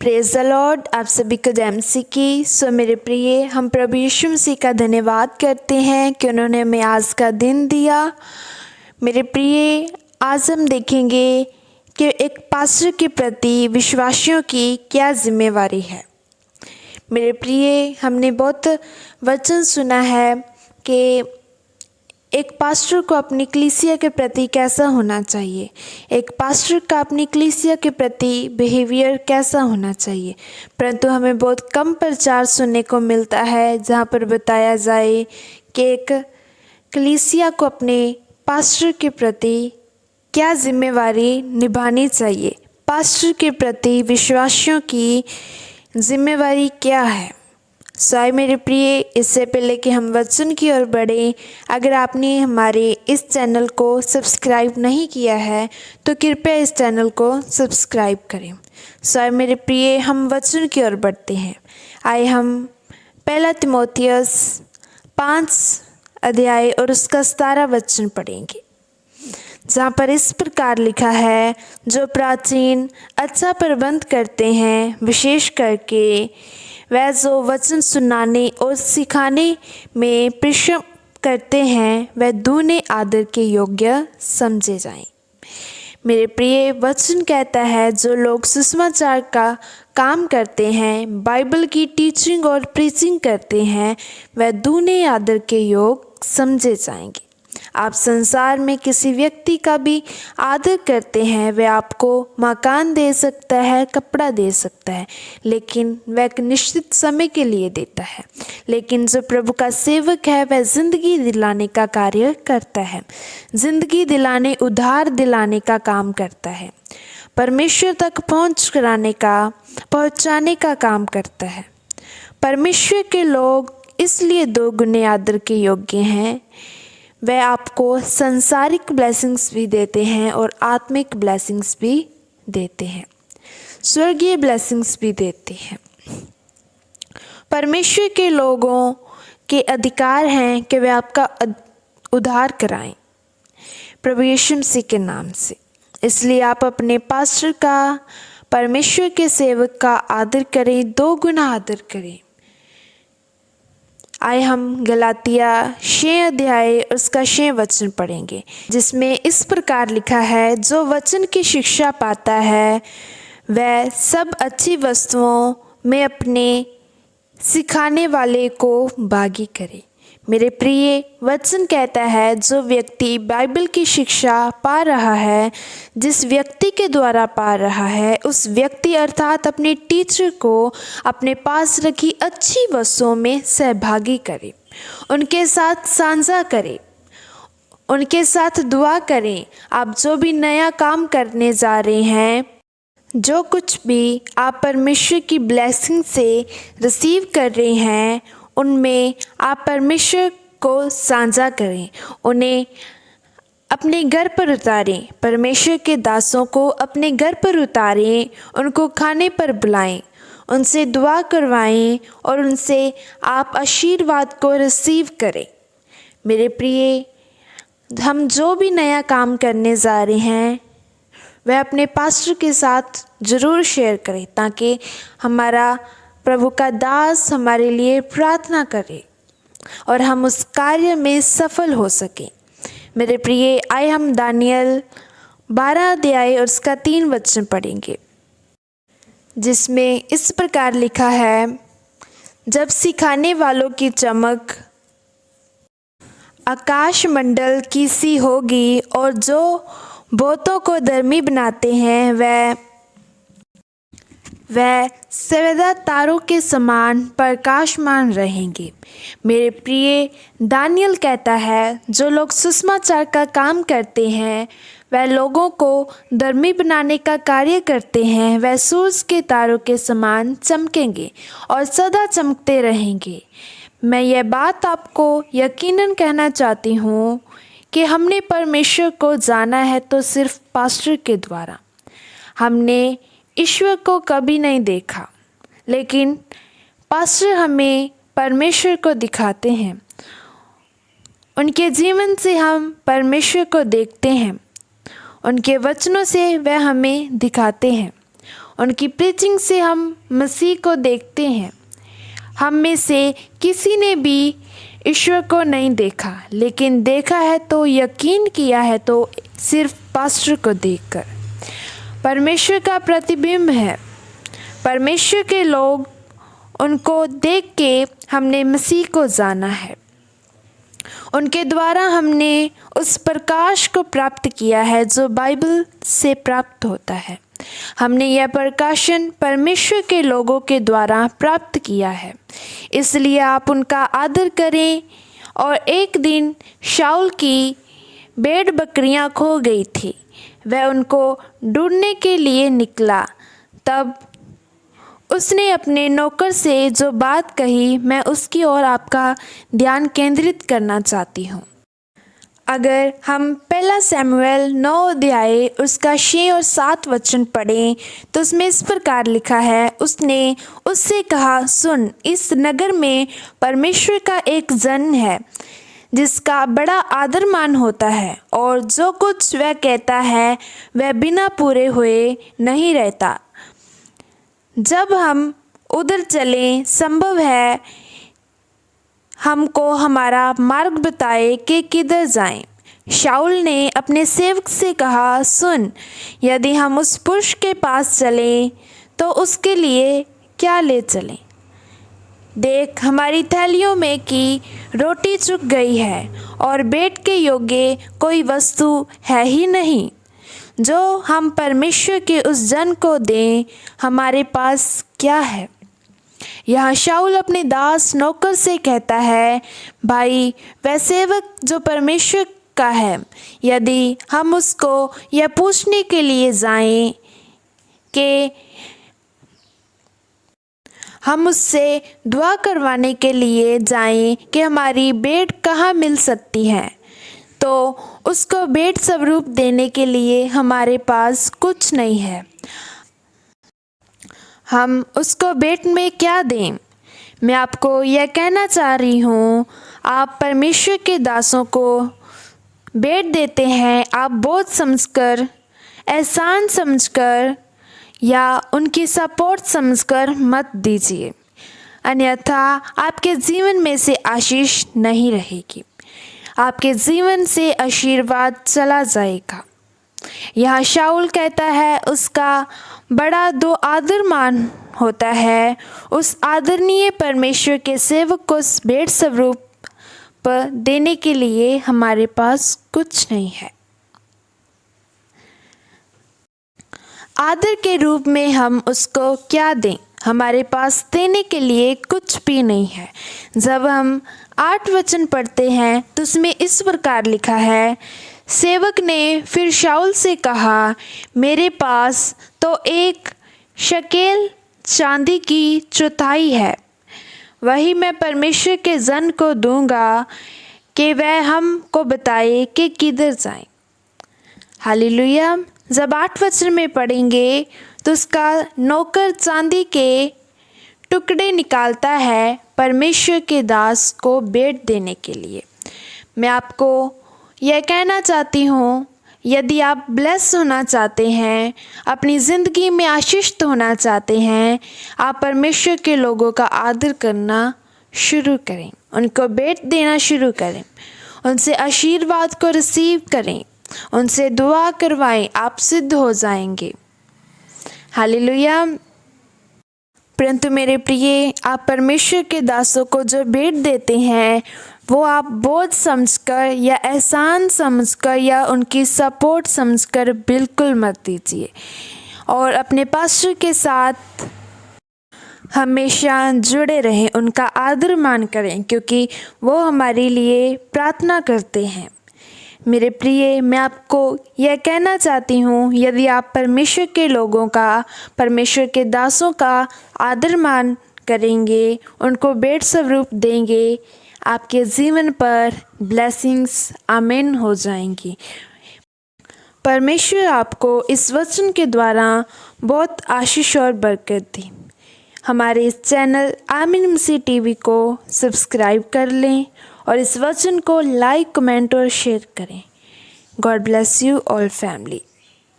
Praise the Lord. आप सभी को जेएमसी की मेरे प्रिय, हम प्रभु यीशु मसीह का धन्यवाद करते हैं कि उन्होंने हमें आज का दिन दिया। मेरे प्रिय, आज हम देखेंगे कि एक पास्टर के प्रति विश्वासियों की क्या जिम्मेवारी है। मेरे प्रिय, हमने बहुत वचन सुना है कि एक पास्टर को अपनी कलीसिया के प्रति कैसा होना चाहिए, एक पास्टर का अपनी कलीसिया के प्रति बिहेवियर कैसा होना चाहिए। परंतु हमें बहुत कम प्रचार सुनने को मिलता है जहाँ पर बताया जाए कि एक कलीसिया को अपने पास्टर के प्रति क्या जिम्मेवारी निभानी चाहिए, पास्टर के प्रति विश्वासियों की जिम्मेवारी क्या है। आइए मेरे प्रिय, इससे पहले कि हम वचन की ओर बढ़ें, अगर आपने हमारे इस चैनल को सब्सक्राइब नहीं किया है तो कृपया इस चैनल को सब्सक्राइब करें। आइए मेरे प्रिय, हम वचन की ओर बढ़ते हैं। आइए हम 1 तीमुथियुस 5 अध्याय और उसका 17 वचन पढ़ेंगे, जहाँ पर इस प्रकार लिखा है, जो प्राचीन अच्छा प्रबंध करते हैं, विशेष करके वह जो वचन सुनाने और सिखाने में परिश्रम करते हैं, वह दूने आदर के योग्य समझे जाएं। मेरे प्रिय, वचन कहता है जो लोग सुसमाचार का काम करते हैं, बाइबल की टीचिंग और प्रीचिंग करते हैं, वह दूने आदर के योग समझे जाएंगे। आप संसार में किसी व्यक्ति का भी आदर करते हैं, वह आपको मकान दे सकता है, कपड़ा दे सकता है, लेकिन वह एक निश्चित समय के लिए देता है। लेकिन जो प्रभु का सेवक है, वह जिंदगी दिलाने का कार्य करता है, जिंदगी दिलाने, उद्धार दिलाने का काम करता है, परमेश्वर तक पहुंचाने का काम करता है। परमेश्वर के लोग इसलिए 2 गुने आदर के योग्य हैं। वह आपको संसारिक ब्लेसिंग्स भी देते हैं और आत्मिक ब्लेसिंग्स भी देते हैं, स्वर्गीय ब्लेसिंग्स भी देते हैं। परमेश्वर के लोगों के अधिकार हैं कि वे आपका उद्धार कराएं प्रभु यीशु मसीह के नाम से। इसलिए आप अपने पास्टर का, परमेश्वर के सेवक का आदर करें, 2 गुना आदर करें। आए हम गलातिया 6 अध्याय उसका 6 वचन पढ़ेंगे, जिसमें इस प्रकार लिखा है, जो वचन की शिक्षा पाता है वह सब अच्छी वस्तुओं में अपने सिखाने वाले को भागी करे। मेरे प्रिय, वचन कहता है जो व्यक्ति बाइबल की शिक्षा पा रहा है, जिस व्यक्ति के द्वारा पा रहा है, उस व्यक्ति अर्थात अपने टीचर को अपने पास रखी अच्छी वस्तुओं में सहभागी करे, उनके साथ साझा करे, उनके साथ दुआ करें। आप जो भी नया काम करने जा रहे हैं, जो कुछ भी आप परमेश्वर की ब्लेसिंग से रिसीव कर रहे हैं, उनमें आप परमेश्वर को साझा करें, उन्हें अपने घर पर उतारें, परमेश्वर के दासों को अपने घर पर उतारें, उनको खाने पर बुलाएं, उनसे दुआ करवाएं और उनसे आप आशीर्वाद को रिसीव करें। मेरे प्रिय, हम जो भी नया काम करने जा रहे हैं, वह अपने पास्टर के साथ ज़रूर शेयर करें, ताकि हमारा प्रभु का दास हमारे लिए प्रार्थना करे और हम उस कार्य में सफल हो सकें। मेरे प्रिय, आए हम दानियल 12 अध्याय और उसका 3 वचन पढ़ेंगे, जिसमें इस प्रकार लिखा है, जब सिखाने वालों की चमक आकाश मंडल की सी होगी और जो बहुतों को धर्मी बनाते हैं वह सर्वदा तारों के समान प्रकाशमान रहेंगे। मेरे प्रिय, दानियल कहता है जो लोग सुसमाचार का काम करते हैं, वह लोगों को धर्मी बनाने का कार्य करते हैं, वह सूरज के तारों के समान चमकेंगे और सदा चमकते रहेंगे। मैं यह बात आपको यकीनन कहना चाहती हूँ कि हमने परमेश्वर को जाना है तो सिर्फ पास्टर के द्वारा। हमने ईश्वर को कभी नहीं देखा, लेकिन पास्टर हमें परमेश्वर को दिखाते हैं। उनके जीवन से हम परमेश्वर को देखते हैं, उनके वचनों से वह हमें दिखाते हैं। उनकी प्रीचिंग से हम मसीह को देखते हैं। हम में से किसी ने भी ईश्वर को नहीं देखा, लेकिन देखा है तो यकीन किया है तो सिर्फ पास्टर को देखकर। परमेश्वर का प्रतिबिंब है। परमेश्वर के लोग, उनको देख के हमने मसीह को जाना है। उनके द्वारा हमने उस प्रकाश को प्राप्त किया है जो बाइबल से प्राप्त होता है। हमने यह प्रकाशन परमेश्वर के लोगों के द्वारा प्राप्त किया है, इसलिए आप उनका आदर करें। और एक दिन शाऊल की भेड़ बकरियां खो गई थी। वह उनको ढूंढने के लिए निकला। तब उसने अपने नौकर से जो बात कही, मैं उसकी ओर आपका ध्यान केंद्रित करना चाहती हूँ। अगर हम पहला शमूएल 9 अध्याय उसका 6 और 7 वचन पढ़ें तो उसमें इस प्रकार लिखा है, उसने उससे कहा, सुन, इस नगर में परमेश्वर का एक जन है जिसका बड़ा आदर मान होता है, और जो कुछ वह कहता है वह बिना पूरे हुए नहीं रहता। जब हम उधर चलें, संभव है हमको हमारा मार्ग बताए कि किधर जाएं। शाऊल ने अपने सेवक से कहा, सुन, यदि हम उस पुरुष के पास चलें तो उसके लिए क्या ले चलें? देख, हमारी थैलियों में की रोटी चुक गई है और बैठ के योग्य कोई वस्तु है ही नहीं जो हम परमेश्वर के उस जन को दें। हमारे पास क्या है? यहाँ शाऊल अपने दास नौकर से कहता है, भाई, वह सेवक जो परमेश्वर का है, यदि हम उसको यह पूछने के लिए जाएं कि हम उससे दुआ करवाने के लिए जाएं कि हमारी भेंट कहाँ मिल सकती है, तो उसको भेंट स्वरूप देने के लिए हमारे पास कुछ नहीं है। हम उसको भेंट में क्या दें? मैं आपको यह कहना चाह रही हूँ, आप परमेश्वर के दासों को भेंट देते हैं, आप बोझ समझकर, एहसान समझकर या उनकी सपोर्ट समझकर मत दीजिए, अन्यथा आपके जीवन में से आशीष नहीं रहेगी, आपके जीवन से आशीर्वाद चला जाएगा। यहाँ शाऊल कहता है उसका बड़ा दो आदर मान होता है। उस आदरणीय परमेश्वर के सेवक को भेंट स्वरूप देने के लिए हमारे पास कुछ नहीं है। आदर के रूप में हम उसको क्या दें? हमारे पास देने के लिए कुछ भी नहीं है। जब हम 8 वचन पढ़ते हैं तो उसमें इस प्रकार लिखा है, सेवक ने फिर शाऊल से कहा, मेरे पास तो एक शकेल चांदी की चौथाई है, वही मैं परमेश्वर के जन को दूंगा कि वह हमको बताए कि किधर जाएं। हालेलुया। जब 8 वचन में पढ़ेंगे तो उसका नौकर चांदी के टुकड़े निकालता है परमेश्वर के दास को भेंट देने के लिए। मैं आपको यह कहना चाहती हूँ, यदि आप ब्लेस होना चाहते हैं, अपनी ज़िंदगी में आशीषित होना चाहते हैं, आप परमेश्वर के लोगों का आदर करना शुरू करें, उनको भेंट देना शुरू करें, उनसे आशीर्वाद को रिसीव करें, उनसे दुआ करवाएं, आप सिद्ध हो जाएंगे। हालेलुया। परंतु मेरे प्रिय, आप परमेश्वर के दासों को जो भेंट देते हैं वो आप बोझ समझकर या एहसान समझकर या उनकी सपोर्ट समझकर बिल्कुल मत दीजिए, और अपने पास्टर के साथ हमेशा जुड़े रहें, उनका आदर मान करें, क्योंकि वो हमारे लिए प्रार्थना करते हैं। मेरे प्रिय, मैं आपको यह कहना चाहती हूँ, यदि आप परमेश्वर के लोगों का, परमेश्वर के दासों का आदर मान करेंगे, उनको भेंट स्वरूप देंगे, आपके जीवन पर ब्लेसिंग्स आमीन हो जाएंगी। परमेश्वर आपको इस वचन के द्वारा बहुत आशीष और बरकत दी। हमारे इस चैनल आमीन मसीह टीवी को सब्सक्राइब कर लें और इस वचन को लाइक, कमेंट और शेयर करें। God bless you all family.